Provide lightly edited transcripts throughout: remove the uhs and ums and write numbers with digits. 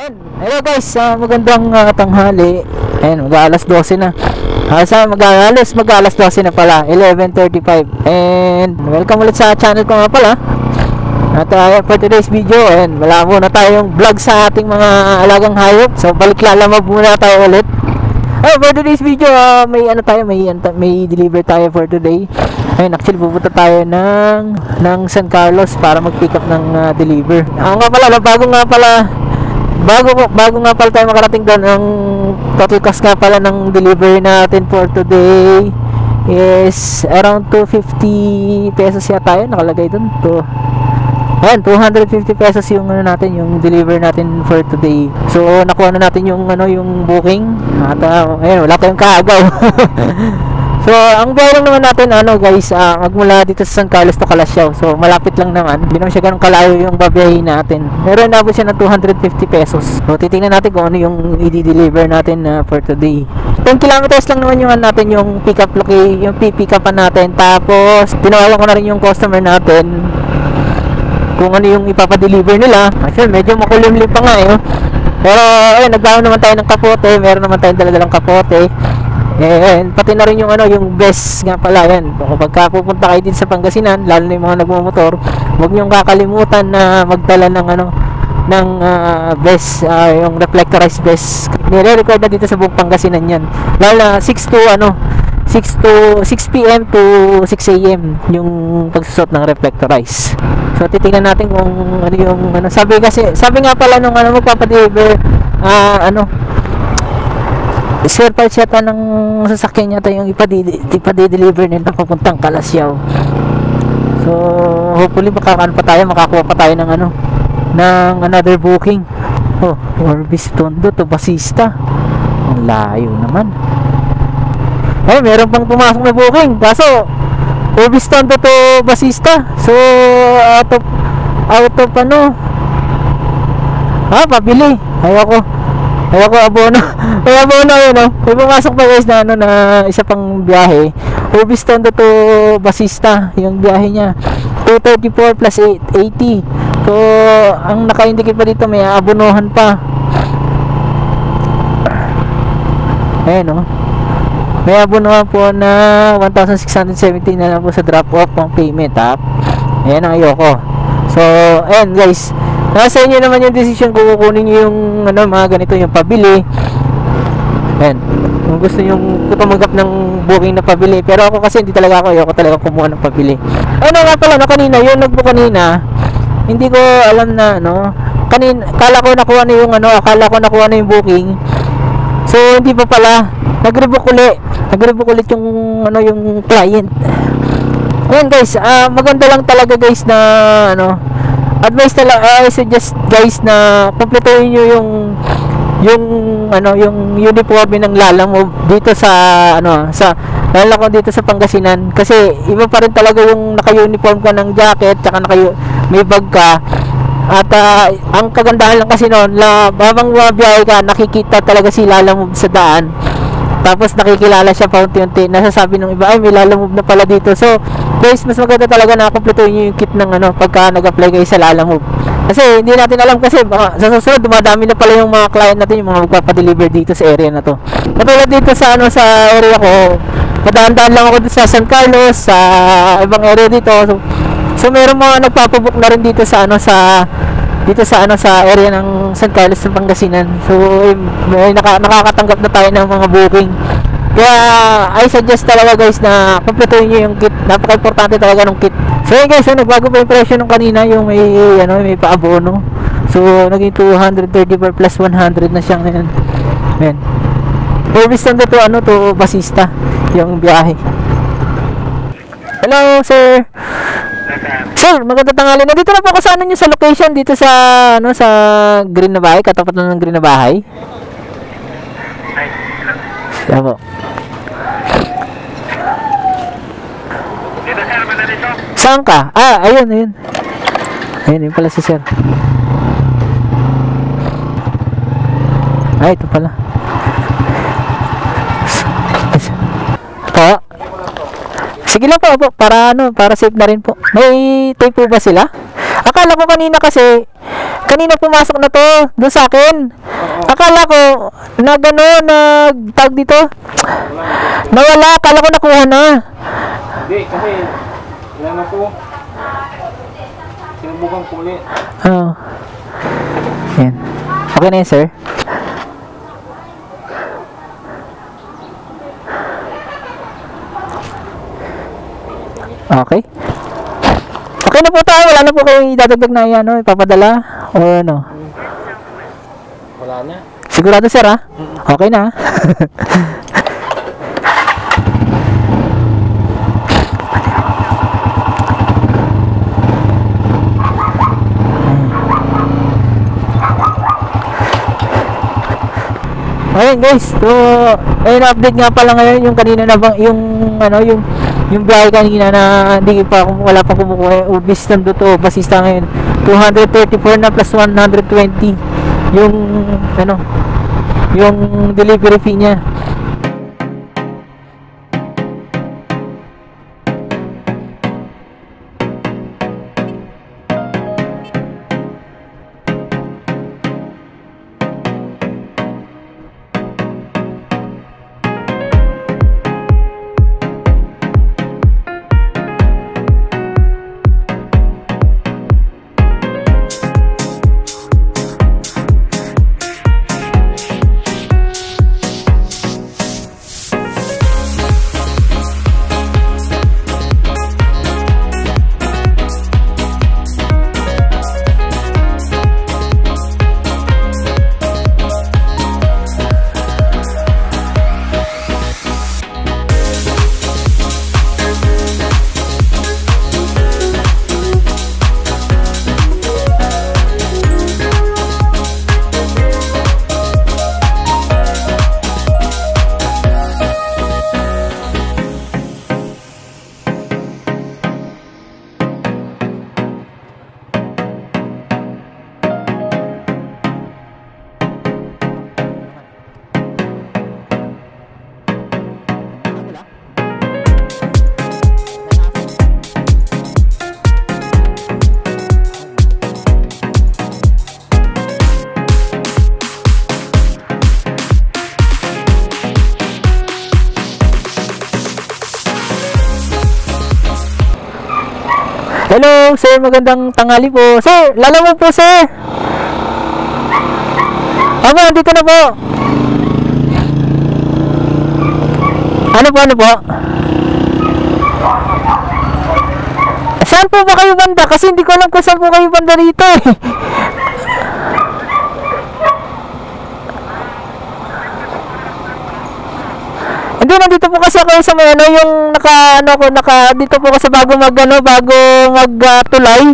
Ayan, hello guys, magandang tanghali. Ayan, mag-aalas 12 na. Mag-aalas 12 na pala, 11:35. And welcome ulit sa channel ko nga pala. At for today's video, ayan, wala muna tayong vlog sa ating mga alagang hayop. So balik lalamab muna tayo ulit. For today's video, may deliver tayo for today. Ayun, actually pupunta tayo ng San Carlos para mag-pick up ng deliver. Bago nga pala tayo makarating doon, ang total cost nga pala ng delivery natin for today is around 250 pesos yata yun, nakalagay doon. Ayan, 250 pesos yung yung deliver natin for today. So nakuha na natin yung booking. At ayun, wala tayong kaagaw. So ang biyahe lang naman natin guys, magmula dito sa San Carlos to Calasiao. So malapit lang naman, hindi naman siya ganun kalayo yung babiyahin natin. Meron na po siya ng 250 pesos. So titingnan natin kung ano yung i-deliver natin for today. 10 kilometers lang naman yung natin yung pick up location, yung pick upan natin. Tapos tinawagan ko na rin yung customer natin kung ano yung ipapadeliver nila. Actually medyo makulimlim pa nga pero ayun, nagbaon naman tayo ng kapote. Meron naman tayong daladalang kapote. Pati na rin yung yung best nga pala yan. Kapag pupunta kayo din sa Pangasinan, lalo na yung mga nagmumotor, huwag niyong kakalimutan na magdala ng best, yung reflectorized best. Nire-record na dito sa buong Pangasinan yan. Lalo na 6 PM to 6 AM yung pagsusot ng reflectorized. So titingnan natin kung ano yung sabi nga pala nung magpapadeliver, spare parts yata ng sasakyan yata yung ipa-deliver nila papuntang Calasiao. So hopefully makakuha pa tayo ng another booking. Orbis Tondo to Basista, ang layo naman. Meron pang pumasok na booking, kaso Orbis Tondo to Basista. So out of pabili. Ayoko abono. Kaya abono yun may pumasok pa guys na isa pang biyahe. Orbis Tondo to Basista, yung biyahe niya 234 plus 80. So ang naka-indicate pa dito may abonohan pa. May abonohan po na 1,670 na lang po sa drop off ng payment. Ayan ang ayoko. So ayan guys, nasa inyo naman yung decision kung kukunin nyo yung mga ganito yung pabili. Ayan, kung gusto nyo tumanggap ng booking na pabili. Pero ako kasi ayoko talaga kumuha ng pabili. Nga pala kanina, yung nagbook kanina, hindi ko alam na akala ko nakuha na yung booking. So hindi pa pala, nag-rebook ulit yung client. Ayan guys, maganda lang talaga guys na advice talaga, I suggest guys na kumpletuhin nyo yung uniforme ng Lalamove dito sa dito sa Pangasinan, kasi iba pa rin talaga yung naka-uniform ka ng jacket tsaka may bag ka. At ang kagandahan lang kasi habang bumabiyahe ka, nakikita talaga si Lalamove sa daan. Tapos nakikilala siya paunti-unti, nasasabi ng iba, may Lalamove na pala dito. So guys, mas maganda talaga na kumpletuhin nyo yung kit ng pagka nag-apply kayo sa Lalamove. Kasi hindi natin alam, kasi sa susunod dumadami na pala yung mga client natin, yung mga magpapadeliver dito sa area na to. Katulad dito sa area ko, padaan-daan lang ako dito sa San Carlos, sa ibang area dito. So meron mga nagpapabook na rin dito sa area ng San Carlos sa Pangasinan. So may nakakatanggap na tayo ng mga booking. Kaya I suggest talaga guys na kumpletuhin nyo yung kit. Napaka-importante talaga ng kit. So yun guys, nagbago pa yung presyo nung kanina, yung may paabono. So naging 234 plus 100 na siya ngayon. Ayan, Orbis Tondo to Basista yung biyahe. Hello sir. Sir, magandang tanghali. Nandito na po ako sa sa location dito sa sa Green na Bahay, katapat na ng Green na Bahay. Siya po. Dito sir, dito. Saan ka? Ayun. Ayun, yun pala si sir. Ito pala. Po. Sige lang po, para safe na rin po. May tape po ba sila? Akala ko kanina kasi Kanina pumasok na to doon sa akin. Akala ko nagtag dito. Nawala, akala ko nakuha na. Hindi, kasi wala na po. Sinubukan po ulit. Oh. Yan. Okay na yun, sir. Okay. Okay na po tayo. Wala na po kayo idadagdag na yan, ipapadala o ano. Wala na. Sigurado, sir, ha? Okay na. Ayun guys, so ayun, update nga pala ngayon yung kanina na bang yung biyahe kanina na hindi pa wala pang kumukuha yung Ubis nandito basista ngayon 234 na plus 120 yung delivery fee niya. Hello, sir. Magandang tanghali po. Sir, lalaman po, sir. Aba, dito na po. Ano po? Saan po ba kayo banda? Kasi hindi ko alam kung saan po kayo banda rito eh. Hindi, nandito po kasi ako sa may yung dito po kasi bago tulay.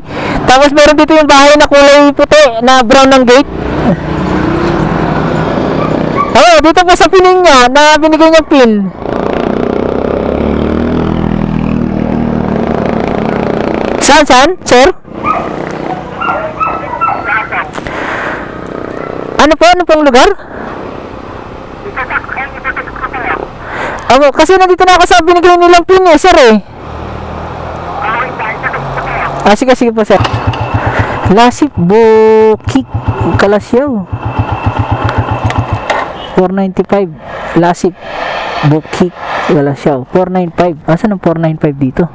Tapos meron dito yung bahay na kulay puti na brown ng gate. Oo, dito po sa pining niya na binigay niyang pin. Saan, sir? Ano pong lugar? Kasi nandito na ako sa binigay nilang pin sir eh. Sige po sir. Lasip Bukik Kalasyaw 495. Lasip Bukik Kalasyaw 495. Asan ang 495 dito?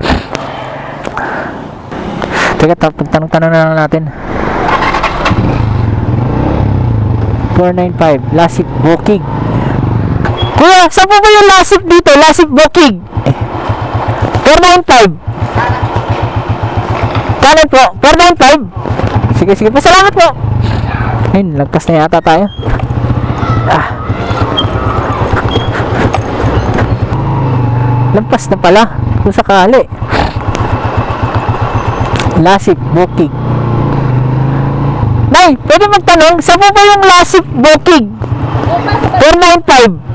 Teka, tanong-tanong na lang natin. 495 Lasip Bukig. Kuya, saan po ba yung lasip dito? Lasip Bukig 495. Kanan po, 495. Sige po, salamat po. Ayun, lagpas na yata tayo. Lampas na pala kung sakali. Lasip Bukig. Nay, pwede magtanong, saan po ba yung Lasip Bukig 495?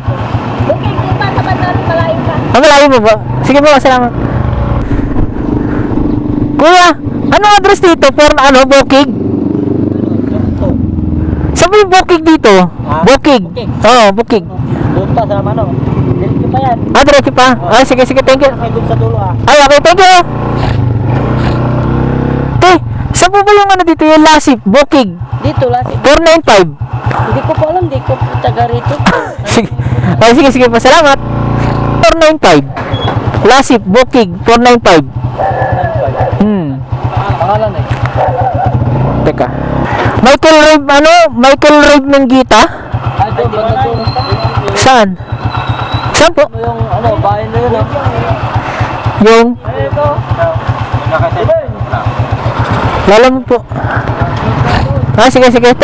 Bukig, di pa sa bandang malayo ka. Malayo mo ba? Sige po, salamat. Kuya, anong address dito? Bukig? Saan po yung Bukig dito? Bukig? Oo, Bukig. Doon pa sa diretso pa yan. Diretso pa? Sige, thank you. Ay, doon sa dulo Ay, okay, thank you. Saan po ba yung ano dito, yung lasip, bukig? Dito, lasi. 495. Hindi ko po alam, di ko po taga rito. Sige. Ay, sige po. Salamat. 495. Lasip, bukig, 495. Pangalan eh. Teka. Michael Rave ng Gita? Doon, banda doon. Saan? Saan po? Yung bahay na yun. Yung Ito. lala mo po. Ah, sige. Thank you.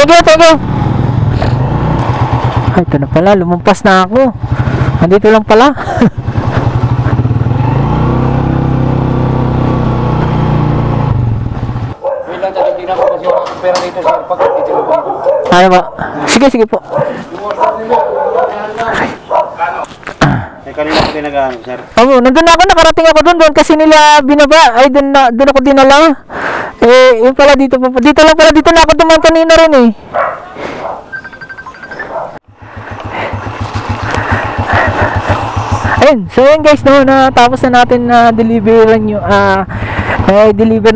Ay, ito na pala. Lumampas na ako. Andito lang pala. Wait lang, tingnan ko kasi yung pera dito sa pagkakitilo ko. Ano ba? Sige po. Kanina ko tinagaan, sir. Nandun ako, nakarating ako doon kasi nila binaba. Ay, doon ako dinala. Yung pala dito lang pala, dito na ako dumaan kanina rin eh. Ayun, so yun guys, natapos na natin na deliver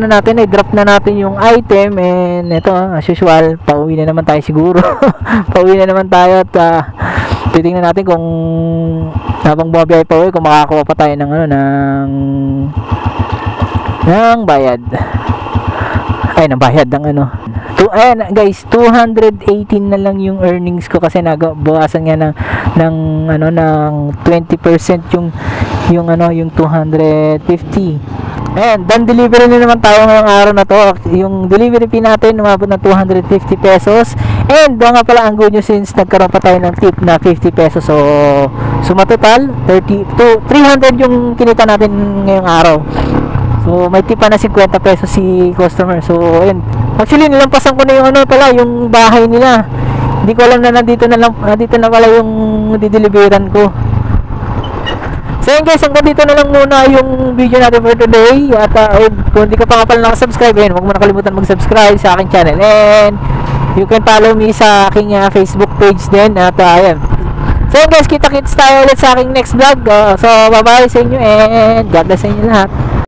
na natin, drop na natin yung item, and ito, as usual, pauwi na naman tayo siguro. Pauwi na naman tayo at titingnan natin kung habang bumabiyahe pa uwi, kung makakakuha pa tayo ng bayad. Ay, ng bayad ng ayan guys, 218 na lang yung earnings ko kasi nagabawasan nga ng 20% yung 250. Ayan, done delivery na naman tayo ngayong araw na to. Yung delivery fee natin umabot ng 250 pesos. And doon nga pala ang good news, since nagkaroon pa tayo ng tip na 50 pesos. So matotal 300 yung kinita natin ngayong araw. So may tip pa na 50 pesos si customer. So ayun, actually nilampasan ko na yung yung bahay nila. Hindi ko alam na nandito na pala yung dideliveran ko. So yun guys, hanggang dito na lang muna yung video natin for today. At kung hindi ka pa nga pala nakasubscribe, huwag mo nakalimutan mag-subscribe sa aking channel. And you can follow me sa aking Facebook page din. At ayan. So yun guys, kita-kits tayo ulit sa aking next vlog. So bye bye sa inyo and God bless sa inyo lahat.